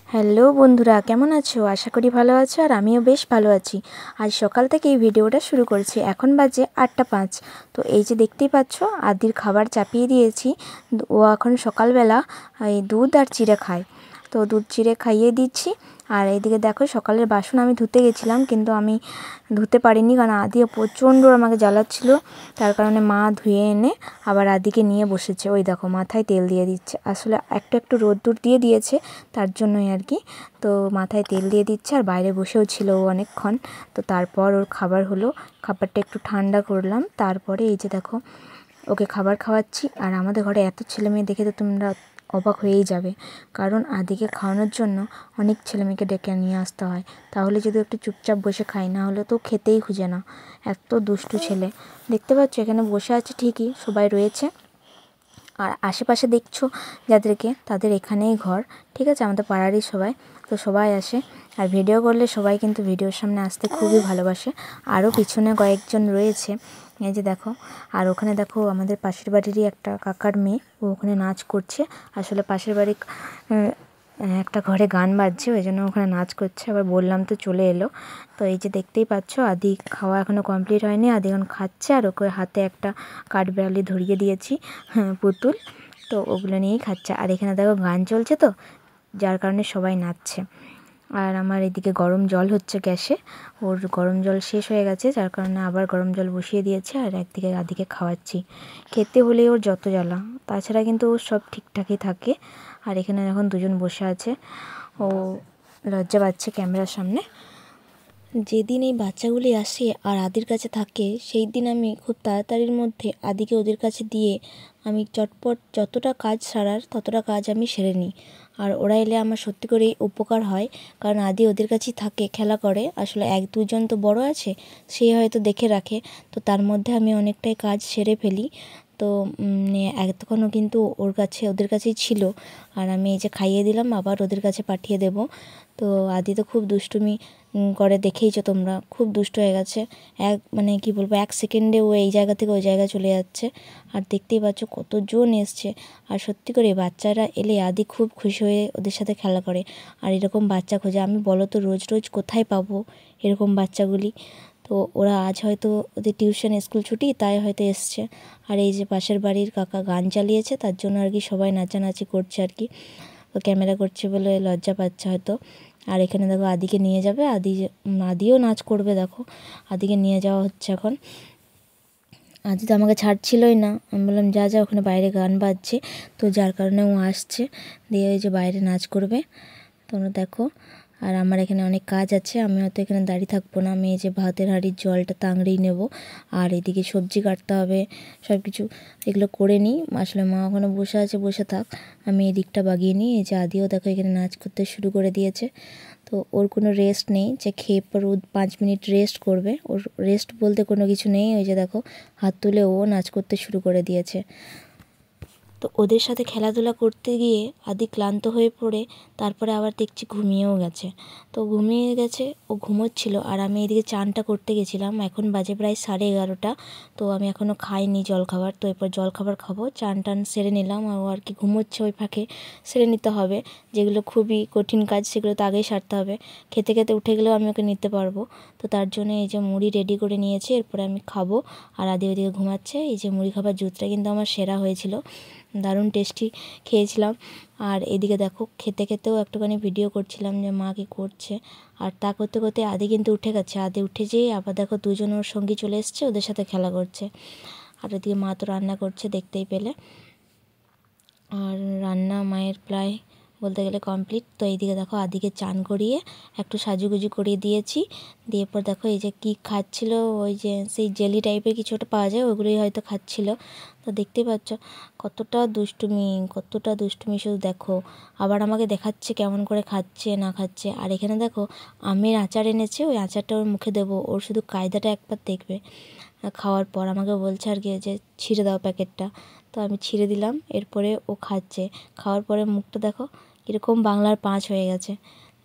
Hello বন্ধুরা, কেমন আছো? আশা করি ভালো আছো আর আমিও বেশ ভালো আছি। আজ সকাল থেকে এই ভিডিওটা শুরু করছি। এখন বাজে 8টা 5। তো এই যে দেখতেই পাচ্ছ, আদির খাবার চাপিয়ে দিয়েছি। ও এখন সকালবেলা এই দুধ আর চিড়ে খায়। তো দুধ চিড়ে খাইয়ে দিচ্ছি। আর এইদিকে দেখো, সকালের বাসন আমি ধুতে গেছিলাম, কিন্তু আমি ধুতে পারিনি, কারণ আদি প্রচণ্ড আমাকে জ্বালাচ্ছিল। তার কারণে মা ধুয়ে এনে আবার আদিকে নিয়ে বসেছে। ওই দেখো, মাথায় তেল দিয়ে দিচ্ছে। আসলে একটু একটু রোদ্দুর দিয়ে দিয়েছে, তার জন্যই আর কি। তো মাথায় তেল দিয়ে দিচ্ছে, আর বাইরে বসেও ছিল ও অনেকক্ষণ। তো তারপর ওর খাবার হলো, খাবারটা একটু ঠান্ডা করলাম। তারপরে এই যে দেখো, ওকে খাবার খাওয়াচ্ছি। আর আমাদের ঘরে এত ছেলে মেয়ে দেখে তো তোমরা অবাক হয়েই যাবে, কারণ আদিকে খাওয়ানোর জন্য অনেক ছেলেমেয়েকে ডেকে নিয়ে আসতে হয়। তাহলে যদি একটু চুপচাপ বসে খাই, না হলে তো খেতেই খুঁজে না। এত দুষ্টু ছেলে। দেখতে পাচ্ছ, এখানে বসে আছে ঠিকই, সবাই রয়েছে। আর আশেপাশে দেখছো যাদেরকে, তাদের এখানেই ঘর, ঠিক আছে, আমাদের পাড়ারই সবাই। তো সবাই আসে, আর ভিডিও করলে সবাই কিন্তু ভিডিওর সামনে আসতে খুবই ভালোবাসে। আরও পিছনে কয়েকজন রয়েছে, এই যে দেখো। আর ওখানে দেখো, আমাদের পাশের বাড়িরই একটা কাকার মেয়ে, ও ওখানে নাচ করছে। আসলে পাশের বাড়ির একটা ঘরে গান বাজছে, ওই জন্য ওখানে নাচ করছে। আবার বললাম তো চলে এলো। তো এই যে দেখতেই পাচ্ছ, আদি খাওয়া এখনও কমপ্লিট হয়নি। আদি এখন খাচ্ছে, আর ওকে হাতে একটা কাঠবিড়ালি ধরিয়ে দিয়েছি, পুতুল। তো ওগুলো নিয়েই খাচ্ছে। আর এখানে দেখো গান চলছে, তো যার কারণে সবাই নাচছে। আর আমার এদিকে গরম জল হচ্ছে গ্যাসে। ওর গরম জল শেষ হয়ে গেছে, যার কারণে আবার গরম জল বসিয়ে দিয়েছে। আর একদিকে আদিকে খাওয়াচ্ছি। খেতে হলে ওর যত জ্বালা, তাছাড়া কিন্তু ও সব ঠিকঠাকই থাকে। আর এখানে এখন দুজন বসে আছে, ও লজ্জা পাচ্ছে ক্যামেরার সামনে। যেদিন এই বাচ্চাগুলি আসে আর আদির কাছে থাকে, সেই দিন আমি খুব তাড়াতাড়ির মধ্যে আদিকে ওদের কাছে দিয়ে আমি চটপট যতটা কাজ সারার ততটা কাজ আমি সেরে নিই। আর ওরা এলে আমার সত্যি করেই উপকার হয়, কারণ আদি ওদের কাছেই থাকে, খেলা করে। আসলে এক দুজন তো বড় আছে, সে হয়তো দেখে রাখে, তো তার মধ্যে আমি অনেকটাই কাজ সেরে ফেলি। তো এতক্ষণও কিন্তু ওদের কাছেই ছিল। আর আমি এই যে খাইয়ে দিলাম, আবার ওদের কাছে পাঠিয়ে দেব। তো আদি তো খুব দুষ্টুমি করে, দেখেইছো তোমরা, খুব দুষ্ট হয়ে গেছে। মানে কি বলবো, 1 সেকেন্ডে ও এই জায়গা থেকে ওই জায়গায় চলে যাচ্ছে। আর দেখতেই পাচ্ছ কতজন এসছে। আর সত্যি করে বাচ্চারা এলে আদি খুব খুশি হয়ে ওদের সাথে খেলা করে। আর এরকম বাচ্চা খোঁজে, আমি বলো তো রোজ রোজ কোথায় পাবো এরকম বাচ্চাগুলি। তো ওরা আজ হয়তো ওদের টিউশন স্কুল ছুটি, তাই হয়তো এসছে। আর এই যে পাশের বাড়ির কাকা গান চালিয়েছে, তার জন্য আর কি সবাই নাচানাচি করছে আর কি। তো ক্যামেরা করছে বলে লজ্জা পাচ্ছে হয়তো। আর এখানে দেখো আদিকে নিয়ে যাবে, আদিও নাচ করবে। দেখো, আদিকে নিয়ে যাওয়া হচ্ছে এখন। আদি তো আমাকে ছাড়ছিলই না, আমি বললাম যা যা, ওখানে বাইরে গান বাজছে। তো যার কারণে ও আসছে, দিয়ে ওই যে বাইরে নাচ করবে, তোমরা দেখো। আর আমার এখানে অনেক কাজ আছে, আমি হয়তো এখানে দাঁড়িয়ে থাকবো না। আমি এই যে ভাতের হাঁড়ির জলটা তাংড়েই নেব, আর এদিকে সবজি কাটতে হবে, সব কিছু এগুলো করে নিই। আসলে মা ওখানে বসে আছে, বসে থাক, আমি এদিকটা বাগিয়ে নিই। এই যে আদিও দেখো এখানে নাচ করতে শুরু করে দিয়েছে। তো ওর কোনো রেস্ট নেই, যে খেয়ে পর ও 5 মিনিট রেস্ট করবে, ওর রেস্ট বলতে কোনো কিছু নেই। ওই যে দেখো, হাত তুলে ও নাচ করতে শুরু করে দিয়েছে। তো ওদের সাথে খেলাধুলা করতে গিয়ে আদি ক্লান্ত হয়ে পড়ে তারপরে আবার দেখছি ঘুমিয়েও গেছে। তো ঘুমিয়ে গেছে, ও ঘুমোচ্ছিল। আর আমি এদিকে চানটা করতে গেছিলাম, এখন বাজে প্রায় 11:30। তো আমি এখনও খাইনি জলখাবার, তো এরপর জলখাবার খাবো। চান টান সেরে নিলাম, ও আর কি ঘুমোচ্ছে, ওই ফাঁকে সেরে নিতে হবে। যেগুলো খুবই কঠিন কাজ সেগুলো তো আগেই সারতে হবে। খেতে খেতে উঠে গেলেও আমি ওকে নিতে পারবো। তো তার জন্য এই যে মুড়ি রেডি করে নিয়েছি, এরপরে আমি খাবো। আর আদি ওইদিকে ঘুমাচ্ছে। এই যে মুড়ি খাবার জুতটা কিন্তু আমার সেরা হয়েছিল, দারুণ টেস্টি খেয়েছিলাম। আর এদিকে দেখো, খেতে খেতেও একটুখানি ভিডিও করছিলাম যে মা কী করছে। আর তা করতে করতে আদি কিন্তু উঠে গেছে। আদি উঠে যেয়ে আবার দেখো দুজন ওর সঙ্গী চলে এসছে, ওদের সাথে খেলা করছে। আর ওদিকে মা তো রান্না করছে, দেখতেই পেলে। আর রান্না মায়ের প্রায় বলতে গেলে কমপ্লিট। তো এইদিকে দেখো, আদিকে চান করিয়ে একটু সাজুগুজু করিয়ে দিয়েছি। দিয়ে পর দেখো এই যে কী খাচ্ছিল, ওই যে সেই জেলি টাইপের কিছু একটা পাওয়া যায়, ওইগুলোই হয়তো খাচ্ছিল। তো দেখতেই পাচ্ছ কতটা দুষ্টুমি, কতটা দুষ্টুমি, শুধু দেখো। আবার আমাকে দেখাচ্ছে কেমন করে খাচ্ছে না খাচ্ছে। আর এখানে দেখো, আমের আচার এনেছে, ওই আচারটা ওর মুখে দেবো, ওর শুধু কায়দাটা একবার দেখবে। খাওয়ার পর আমাকে বলছে আর কি যে ছিঁড়ে দাও প্যাকেটটা। তো আমি ছিঁড়ে দিলাম, এরপরে ও খাচ্ছে। খাওয়ার পরে মুখটা দেখো কীরকম বাংলার 5 হয়ে গেছে,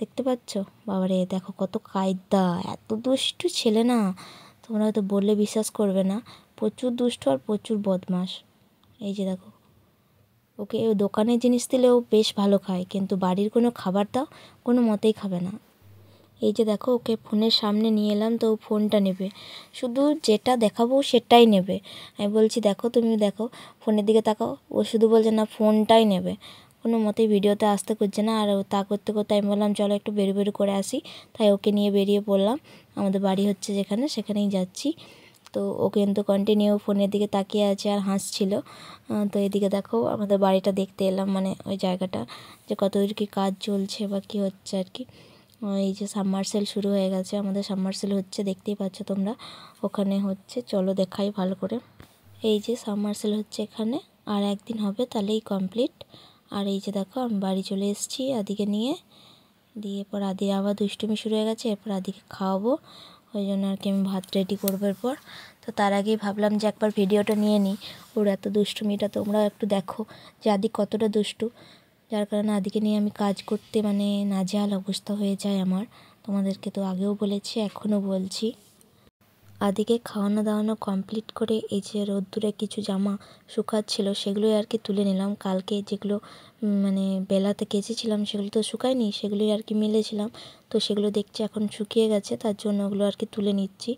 দেখতে পাচ্ছ? বাবারে, দেখো কত কায়দা, এত দুষ্টু ছেলে না, তোমরা হয়তো বললে বিশ্বাস করবে না। প্রচুর দুষ্টু আর প্রচুর বদমাশ। এই যে দেখো, ওকে দোকানের জিনিস দিলেও বেশ ভালো খায়, কিন্তু বাড়ির কোনো খাবার দাও কোনো মতেই খাবে না। এই যে দেখো ওকে ফোনের সামনে নিয়ে এলাম, তো ও ফোনটা নেবে, শুধু যেটা দেখাবো সেটাই নেবে। আমি বলছি দেখো তুমি দেখো ফোনের দিকে তাকাও, ও শুধু বলছে না ফোনটাই নেবে, কোনো মতেই ভিডিওতে আসতে করছে না। আর তা করতে করতে আমি বললাম চলো একটু বেরু করে আসি, তাই ওকে নিয়ে বেরিয়ে পড়লাম। আমাদের বাড়ি হচ্ছে যেখানে সেখানেই যাচ্ছি। তো ও কিন্তু কন্টিনিউ ফোনের দিকে তাকিয়ে আছে আর হাসছিল। তো এদিকে দেখো আমাদের বাড়িটা দেখতে এলাম, মানে ওই জায়গাটা যে কত দূর কী কাজ চলছে বা কী হচ্ছে আর কি। এই যে সাবমার্সেল শুরু হয়ে গেছে, আমাদের সাবমার্সেল হচ্ছে, দেখতেই পাচ্ছ তোমরা, ওখানে হচ্ছে, চলো দেখাই ভালো করে। এই যে সাবমার্সেল হচ্ছে এখানে, আর একদিন হবে তাহলেই কমপ্লিট। আর এই যে দেখো আমি বাড়ি চলে এসেছি আদিকে নিয়ে, দিয়ে এরপর আদির আবার দুষ্টুমি শুরু হয়ে গেছে, এরপর আদিকে খাওয়াবো, ওই জন্য আর কি আমি ভাত রেডি করবো এরপর। তো তার আগেই ভাবলাম যে একবার ভিডিওটা নিয়ে নিই, ওর এত দুষ্টুমিটা তোমরাও একটু দেখো যে আদি কতটা দুষ্টু, যার কারণে আদিকে নিয়ে আমি কাজ করতে মানে নাজেহাল অবস্থা হয়ে যায় আমার। তোমাদেরকে তো আগেও বলেছি, এখনও বলছি। আদিকে খাওয়ানো দাওয়ানো কমপ্লিট করে এই যে রোদ্দুরে কিছু জামা শুকাচ্ছিল সেগুলোই আর কি তুলে নিলাম। কালকে যেগুলো মানে বেলাতে কেচেছিলাম সেগুলো তো শুকায়নি, সেগুলোই আর কি মেলেছিলাম। তো সেগুলো দেখছি এখন শুকিয়ে গেছে, তার জন্য ওগুলো আর কি তুলে নিচ্ছি,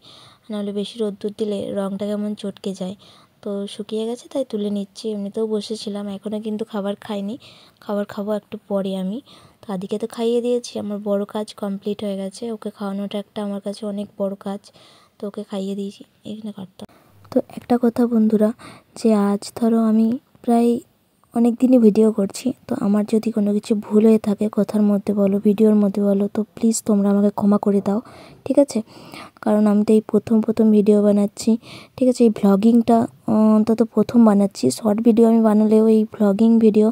নাহলে বেশি রোদ্দুর দিলে রঙটা কেমন চটকে যায়। তো শুকিয়ে গেছে তাই তুলে নিচ্ছি। এমনিতেও বসেছিলাম, এখনও কিন্তু খাবার খাইনি, খাবার খাবো একটু পরে আমি। তো আদিকে তো খাইয়ে দিয়েছি, আমার বড় কাজ কমপ্লিট হয়ে গেছে। ওকে খাওয়ানোটা একটা আমার কাছে অনেক বড় কাজ, তো ওকে খাইয়ে দিয়েছি, এখানে কাটতাম। তো একটা কথা বন্ধুরা, যে আজ ধরো আমি প্রায় অনেক দিনই ভিডিও করছি, তো আমার যদি কোনো কিছু ভুল হয়ে থাকে কথার মধ্যে বলো ভিডিওর মধ্যে বলো, তো প্লিজ তোমরা আমাকে ক্ষমা করে দাও, ঠিক আছে? কারণ আমি তো এই প্রথম ভিডিও বানাচ্ছি, ঠিক আছে? এই ভ্লগিংটা অন্তত প্রথম বানাচ্ছি, শর্ট ভিডিও আমি বানালেও এই ভ্লগিং ভিডিও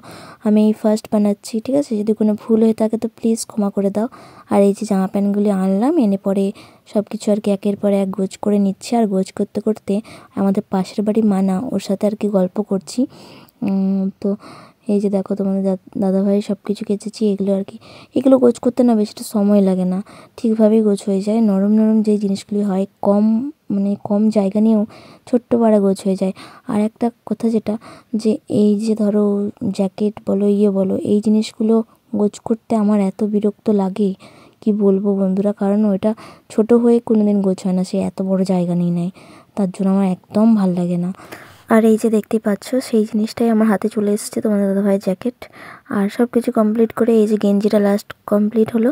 আমি এই ফার্স্ট বানাচ্ছি, ঠিক আছে? যদি কোনো ভুল হয়ে থাকে তো প্লিজ ক্ষমা করে দাও। আর এই যে জামা প্যান্টগুলি আনলাম, এনে পরে সব কিছু আর কি একের পর এক গোছ করে নিচ্ছি। আর গোছ করতে করতে আমাদের পাশের বাড়ি মানা, ওর সাথে আর কি গল্প করছি। তো এই যে দেখো তোমাদের দাদাভাই সব কিছু কেচেছি, এগুলো আর কি, এগুলো গোছ করতে না বেশিটা সময় লাগে না, ঠিকভাবেই গোছ হয়ে যায়। নরম নরম যেই জিনিসগুলি হয় কম জায়গা নিয়েও ছোট্ট পাড়া গোছ হয়ে যায়। আর একটা কথা যেটা, যে এই যে ধরো জ্যাকেট বলো বলো, এই জিনিসগুলো গোছ করতে আমার এত বিরক্ত লাগে কি বলবো বন্ধুরা, কারণ ওইটা ছোট হয়ে কোনোদিন গোছ হয় না, সে এত বড় জায়গা নিয়ে নেয়, তার জন্য আমার একদম ভাল লাগে না। আর এই যে দেখতেই পাচ্ছ সেই জিনিসটাই আমার হাতে চলে এসেছে, তোমাদের দাদাভাইয়ের জ্যাকেট। আর সব কিছু কমপ্লিট করে এই যে গেঞ্জিটা লাস্ট কমপ্লিট হলো।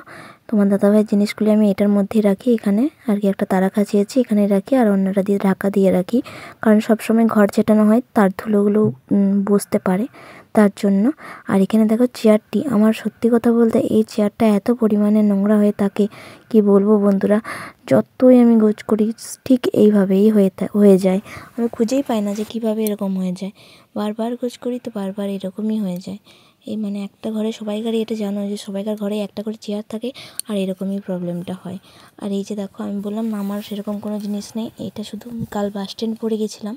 তোমার দাদাভাইয়ের জিনিসগুলি আমি এটার মধ্যেই রাখি, এখানে আর কি একটা তারা খাঁচিয়েছি, এখানে রাখি, আর অন্যটা দিয়ে ঢাকা দিয়ে রাখি, কারণ সবসময় ঘর ছেটানো হয়, তার ধুলোগুলো বসতে পারে, তার জন্য। আর এখানে দেখো চেয়ারটি, আমার সত্যি কথা বলতে এই চেয়ারটা এত পরিমাণে নোংরা হয়ে থাকে কি বলবো বন্ধুরা, যতই আমি গোছ করি ঠিক এইভাবেই হয়ে যায়। আমি খুঁজেই পাই না যে কীভাবে এরকম হয়ে যায়, বারবার গোছ করি তো বারবার এরকমই হয়ে যায়। এই মানে একটা ঘরে সবাইকারই এটা জানো যে সবাইকার ঘরে একটা করে চেয়ার থাকে, আর এরকমই প্রবলেমটা হয়। আর এই যে দেখো আমি বললাম না আমার সেরকম কোনো জিনিস নেই, এটা শুধু কাল বাস স্ট্যান্ড পড়ে গেছিলাম,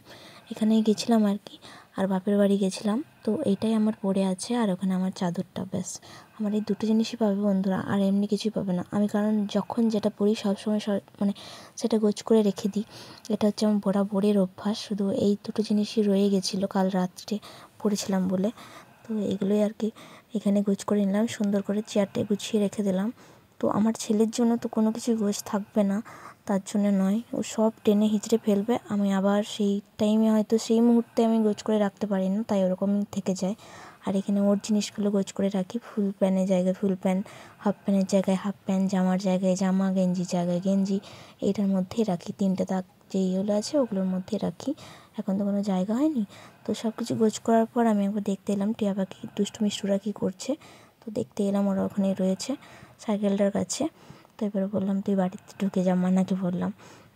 এখানেই গেছিলাম আর কি, আর বাপের বাড়ি গেছিলাম, তো এইটাই আমার পড়ে আছে, আর ওখানে আমার চাদরটা, ব্যাস। আমার এই দুটো জিনিসই পাবে বন্ধুরা, আর এমনি কিছুই পাবে না। আমি কারণ যখন যেটা পড়ি সবসময় মানে সেটা গোছ করে রেখে দিই, এটা হচ্ছে আমার বরাবরের অভ্যাস। শুধু এই দুটো জিনিসই রয়ে গেছিলো কাল রাত্রে পড়েছিলাম বলে, তো এগুলোই আর কি এখানে গোছ করে নিলাম, সুন্দর করে চেয়ারটা গুছিয়ে রেখে দিলাম। তো আমার ছেলের জন্য তো কোনো কিছুই গোছ থাকবে না, তার জন্য নয়, ও সব টেনে হিঁচড়ে ফেলবে, আমি আবার সেই টাইমে হয়তো সেই মুহূর্তে আমি গোছ করে রাখতে পারি না, তাই ওরকমই থেকে যায়। আর এখানে ওর জিনিসগুলো গোছ করে রাখি, ফুল প্যান্টের জায়গায় ফুল প্যান্ট, হাফ প্যান্টের জায়গায় হাফ প্যান্ট, জামার জায়গায় জামা, গেঞ্জির জায়গায় গেঞ্জি, এইটার মধ্যেই রাখি, তিনটে তাক যেইগুলো আছে ওগুলোর মধ্যেই রাখি, এখন তো কোনো জায়গা হয়নি। তো সব কিছু গোছ করার পর আমি একবার দেখতে এলাম টিয়া পাখি দুষ্টু মিষ্টুরা কী করছে, তো দেখতে এলাম ওরা ওখানেই রয়েছে সাইকেলটার কাছে। তো এবারে বললাম তুই বাড়িতে ঢুকে যা, মানাকে বললাম,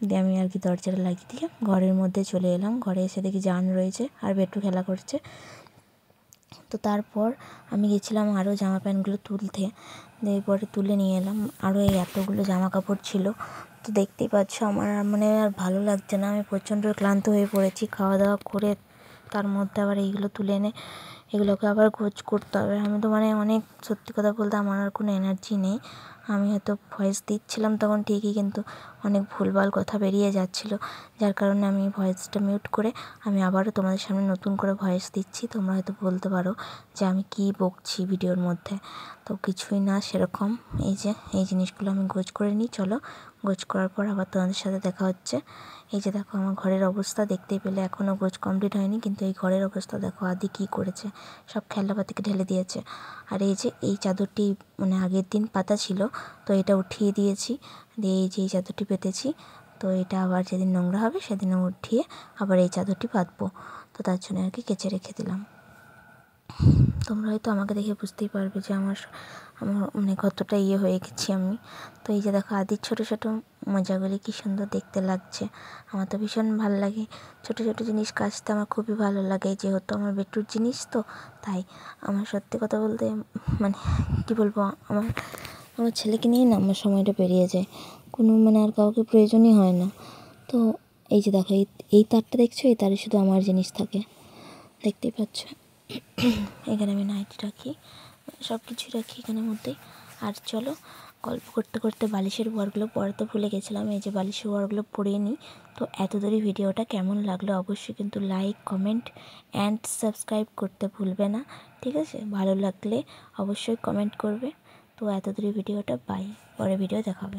দিয়ে আমি আর কি দরজাটা লাগিয়ে দিয়ে ঘরের মধ্যে চলে এলাম। ঘরে এসে দেখি জান রয়েছে আর বেটু খেলা করছে। তো তারপর আমি গেছিলাম আরও জামা প্যান্টগুলো তুলতে, দিয়ে পরে তুলে নিয়ে এলাম, আরও এই এতগুলো জামা কাপড় ছিল। তো দেখতেই পাচ্ছ আমার মানে আর ভালো লাগছে না, আমি প্রচণ্ড ক্লান্ত হয়ে পড়েছি খাওয়া দাওয়া করে, তার মধ্যে আবার এইগুলো তুলে এনে এগুলোকে আবার গোছ করতে হবে। আমি তো মানে অনেক, সত্যি কথা বলতে আমার আর কোনো এনার্জি নেই। আমি হয়তো ভয়েস দিচ্ছিলাম তখন ঠিকই, কিন্তু অনেক ভুলভাল কথা বেরিয়ে যাচ্ছিল, যার কারণে আমি ভয়েসটা মিউট করে আমি আবারও তোমাদের সামনে নতুন করে ভয়েস দিচ্ছি। তোমরা হয়তো বলতে পারো যে আমি কী বকছি ভিডিওর মধ্যে, তো কিছুই না সেরকম। এই যে এই জিনিসগুলো আমি গোছ করে নিই, চলো গোছ করার পর আবার তোমাদের সাথে দেখা হচ্ছে। এই যে দেখো আমার ঘরের অবস্থা দেখতেই পেলে, এখনও গোছ কমপ্লিট হয়নি, কিন্তু এই ঘরের অবস্থা দেখো আদি কী করেছে, সব খেলনাপাতিকে ঢেলে দিয়েছে। আর এই যে এই চাদরটি মানে আগের দিন পাতা ছিল, তো এটা উঠিয়ে দিয়েছি, দিয়ে এই যে এই চাদরটি পেতেছি, তো এটা আবার যেদিন নোংরা হবে সেদিন উঠিয়ে আবার এই চাদরটি পাতবো, তো তার জন্য আর কি কেচে রেখে দিলাম। তোমরা হয়তো আমাকে দেখে বুঝতেই পারবে যে আমার মানে কতটা হয়ে গেছি আমি। তো এই যে দেখো আদির ছোটো ছোটো মজাগুলি কী সুন্দর দেখতে লাগছে। আমার তো ভীষণ ভালো লাগে ছোটো ছোটো জিনিস কাচতে, আমার খুবই ভালো লাগে, যেহেতু আমার বেটুর জিনিস, তো তাই আমার সত্যি কথা বলতে মানে কী বলবো, আমার আমার ছেলেকে নিয়ে না আমার সময়টা পেরিয়ে যায়, কোনো মানে আর কাউকে প্রয়োজনই হয় না। তো এই যে দেখো এই তারটা দেখছো, এই তারে শুধু আমার জিনিস থাকে, দেখতেই পাচ্ছ। এখানে আমি নাইটি রাখি, সব কিছুই রাখি এখানের মধ্যেই। আর চলো গল্প করতে করতে বালিশের ওয়ারগুলো পরাতে ভুলে গেছিলাম, এই যে বালিশের ওয়ারগুলো পরিয়ে নিই। তো এত দূরে ভিডিওটা কেমন লাগলো অবশ্যই কিন্তু লাইক, কমেন্ট অ্যান্ড সাবস্ক্রাইব করতে ভুলবে না, ঠিক আছে? ভালো লাগলে অবশ্যই কমেন্ট করবে। তো এত দূরে ভিডিওটা বাই, পরে ভিডিও দেখা হবে।